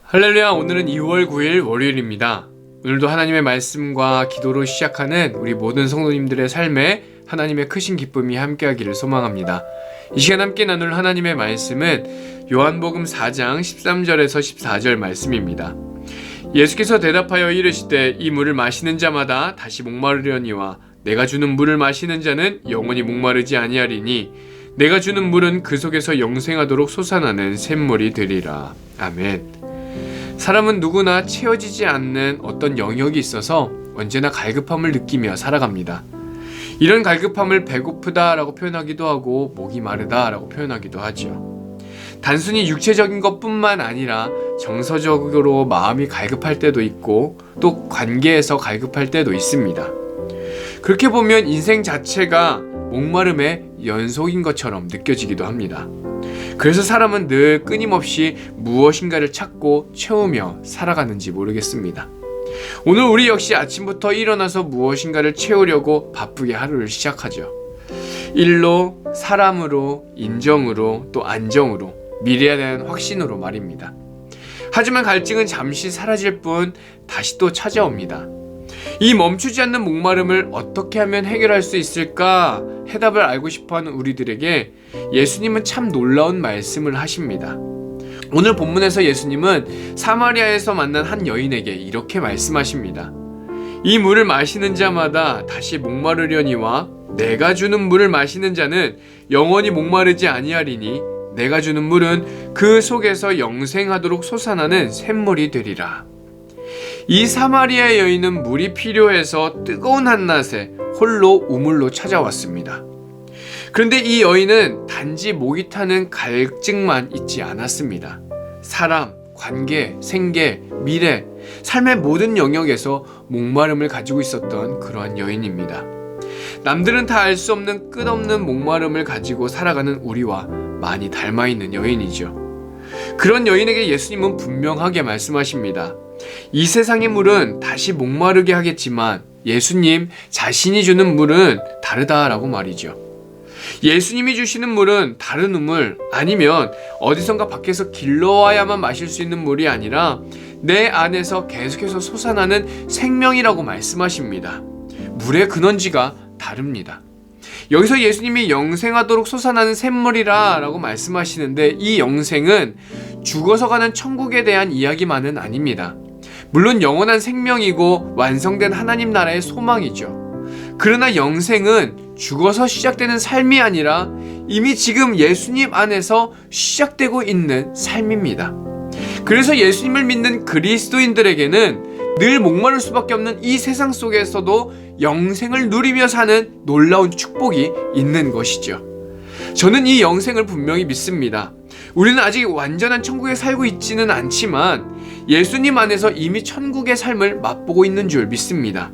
할렐루야. 오늘은 2월 9일 월요일입니다. 오늘도 하나님의 말씀과 기도로 시작하는 우리 모든 성도님들의 삶에 하나님의 크신 기쁨이 함께하기를 소망합니다. 이 시간 함께 나눌 하나님의 말씀은 요한복음 4장 13절에서 14절 말씀입니다. 예수께서 대답하여 이르시되 이 물을 마시는 자마다 다시 목마르려니와 내가 주는 물을 마시는 자는 영원히 목마르지 아니하리니 내가 주는 물은 그 속에서 영생하도록 솟아나는 샘물이 되리라. 아멘. 사람은 누구나 채워지지 않는 어떤 영역이 있어서 언제나 갈급함을 느끼며 살아갑니다. 이런 갈급함을 배고프다라고 표현하기도 하고 목이 마르다라고 표현하기도 하죠. 단순히 육체적인 것뿐만 아니라 정서적으로 마음이 갈급할 때도 있고 또 관계에서 갈급할 때도 있습니다. 그렇게 보면 인생 자체가 목마름의 연속인 것처럼 느껴지기도 합니다. 그래서 사람은 늘 끊임없이 무엇인가를 찾고 채우며 살아가는지 모르겠습니다. 오늘 우리 역시 아침부터 일어나서 무엇인가를 채우려고 바쁘게 하루를 시작하죠. 일로, 사람으로, 인정으로, 또 안정으로, 미래에 대한 확신으로 말입니다. 하지만 갈증은 잠시 사라질 뿐 다시 또 찾아옵니다. 이 멈추지 않는 목마름을 어떻게 하면 해결할 수 있을까 해답을 알고 싶어하는 우리들에게 예수님은 참 놀라운 말씀을 하십니다. 오늘 본문에서 예수님은 사마리아에서 만난 한 여인에게 이렇게 말씀하십니다. 이 물을 마시는 자마다 다시 목마르려니와 내가 주는 물을 마시는 자는 영원히 목마르지 아니하리니 내가 주는 물은 그 속에서 영생하도록 솟아나는 샘물이 되리라. 이 사마리아 여인은 물이 필요해서 뜨거운 한낮에 홀로 우물로 찾아왔습니다. 그런데 이 여인은 단지 목이 타는 갈증만 있지 않았습니다. 사람, 관계, 생계, 미래, 삶의 모든 영역에서 목마름을 가지고 있었던 그러한 여인입니다. 남들은 다 알 수 없는 끝없는 목마름을 가지고 살아가는 우리와 많이 닮아있는 여인이죠. 그런 여인에게 예수님은 분명하게 말씀하십니다. 이 세상의 물은 다시 목마르게 하겠지만 예수님 자신이 주는 물은 다르다라고 말이죠. 예수님이 주시는 물은 다른 우물 아니면 어디선가 밖에서 길러와야만 마실 수 있는 물이 아니라 내 안에서 계속해서 솟아나는 생명이라고 말씀하십니다. 물의 근원지가 다릅니다. 여기서 예수님이 영생하도록 솟아나는 샘물이라 라고 말씀하시는데 이 영생은 죽어서 가는 천국에 대한 이야기만은 아닙니다. 물론 영원한 생명이고 완성된 하나님 나라의 소망이죠. 그러나 영생은 죽어서 시작되는 삶이 아니라 이미 지금 예수님 안에서 시작되고 있는 삶입니다. 그래서 예수님을 믿는 그리스도인들에게는 늘 목마를 수밖에 없는 이 세상 속에서도 영생을 누리며 사는 놀라운 축복이 있는 것이죠. 저는 이 영생을 분명히 믿습니다. 우리는 아직 완전한 천국에 살고 있지는 않지만 예수님 안에서 이미 천국의 삶을 맛보고 있는 줄 믿습니다.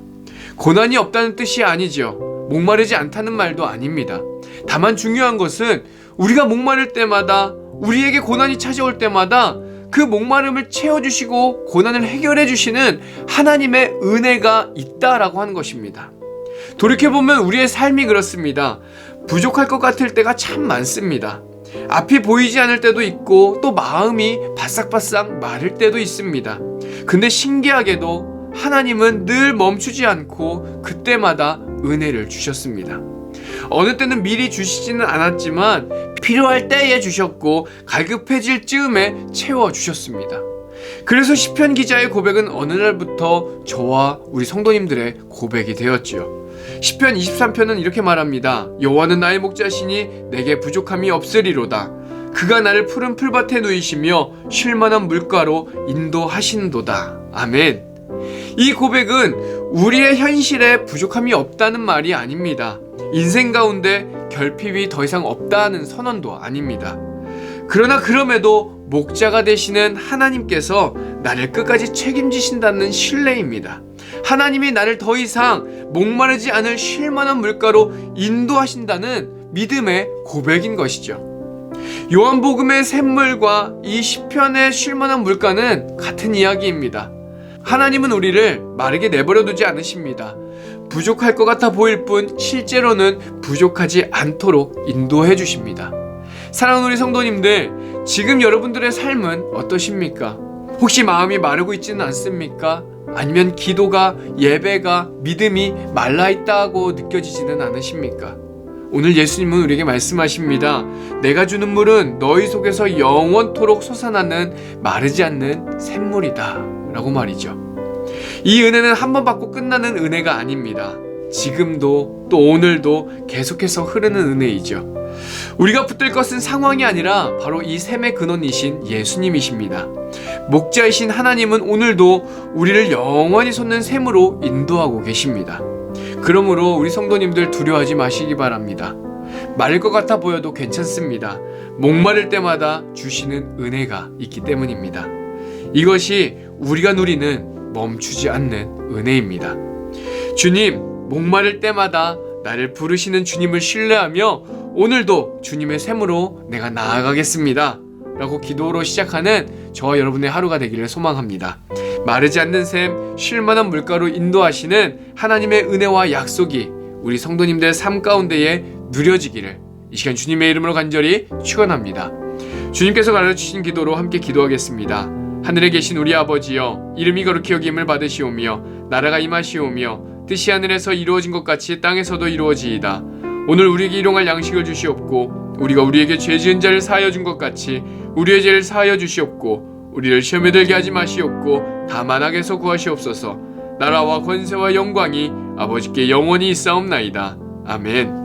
고난이 없다는 뜻이 아니죠. 목마르지 않다는 말도 아닙니다. 다만 중요한 것은 우리가 목마를 때마다, 우리에게 고난이 찾아올 때마다 그 목마름을 채워주시고 고난을 해결해 주시는 하나님의 은혜가 있다라고 하는 것입니다. 돌이켜보면 우리의 삶이 그렇습니다. 부족할 것 같을 때가 참 많습니다. 앞이 보이지 않을 때도 있고 또 마음이 바싹바싹 마를 때도 있습니다. 근데 신기하게도 하나님은 늘 멈추지 않고 그때마다 은혜를 주셨습니다. 어느 때는 미리 주시지는 않았지만 필요할 때에 주셨고 갈급해질 즈음에 채워주셨습니다. 그래서 시편 기자의 고백은 어느 날부터 저와 우리 성도님들의 고백이 되었지요. 시편 23편은 이렇게 말합니다. 여호와는 나의 목자시니 내게 부족함이 없으리로다. 그가 나를 푸른 풀밭에 누이시며 쉴만한 물가로 인도하신도다. 아멘. 이 고백은 우리의 현실에 부족함이 없다는 말이 아닙니다. 인생 가운데 결핍이 더 이상 없다는 선언도 아닙니다. 그러나 그럼에도 목자가 되시는 하나님께서 나를 끝까지 책임지신다는 신뢰입니다. 하나님이 나를 더 이상 목마르지 않을 쉴만한 물가로 인도하신다는 믿음의 고백인 것이죠. 요한복음의 샘물과 이 시편의 쉴만한 물가는 같은 이야기입니다. 하나님은 우리를 마르게 내버려두지 않으십니다. 부족할 것 같아 보일 뿐 실제로는 부족하지 않도록 인도해 주십니다. 사랑하는 우리 성도님들, 지금 여러분들의 삶은 어떠십니까? 혹시 마음이 마르고 있지는 않습니까? 아니면 기도가, 예배가, 믿음이 말라있다고 느껴지지는 않으십니까? 오늘 예수님은 우리에게 말씀하십니다. 내가 주는 물은 너희 속에서 영원토록 솟아나는 마르지 않는 샘물이다 라고 말이죠. 이 은혜는 한 번 받고 끝나는 은혜가 아닙니다. 지금도 또 오늘도 계속해서 흐르는 은혜이죠. 우리가 붙들 것은 상황이 아니라 바로 이 샘의 근원이신 예수님이십니다. 목자이신 하나님은 오늘도 우리를 영원히 솟는 샘으로 인도하고 계십니다. 그러므로 우리 성도님들 두려워하지 마시기 바랍니다. 마를 것 같아 보여도 괜찮습니다. 목마를 때마다 주시는 은혜가 있기 때문입니다. 이것이 우리가 누리는 멈추지 않는 은혜입니다. 주님, 목마를 때마다 나를 부르시는 주님을 신뢰하며 오늘도 주님의 샘으로 내가 나아가겠습니다 라고 기도로 시작하는 저와 여러분의 하루가 되기를 소망합니다. 마르지 않는 샘, 쉴만한 물가로 인도하시는 하나님의 은혜와 약속이 우리 성도님들의 삶 가운데에 누려지기를 이 시간 주님의 이름으로 간절히 축원합니다. 주님께서 가르치신 기도로 함께 기도하겠습니다. 하늘에 계신 우리 아버지여, 이름이 거룩히 여김을 받으시오며 나라가 임하시오며 뜻이 하늘에서 이루어진 것 같이 땅에서도 이루어지이다. 오늘 우리에게 일용할 양식을 주시옵고 우리가 우리에게 죄 지은 자를 사하여 준 것 같이 우리의 죄를 사하여 주시옵고 우리를 시험에 들게 하지 마시옵고 다만 악에서 구하시옵소서. 나라와 권세와 영광이 아버지께 영원히 있사옵나이다. 아멘.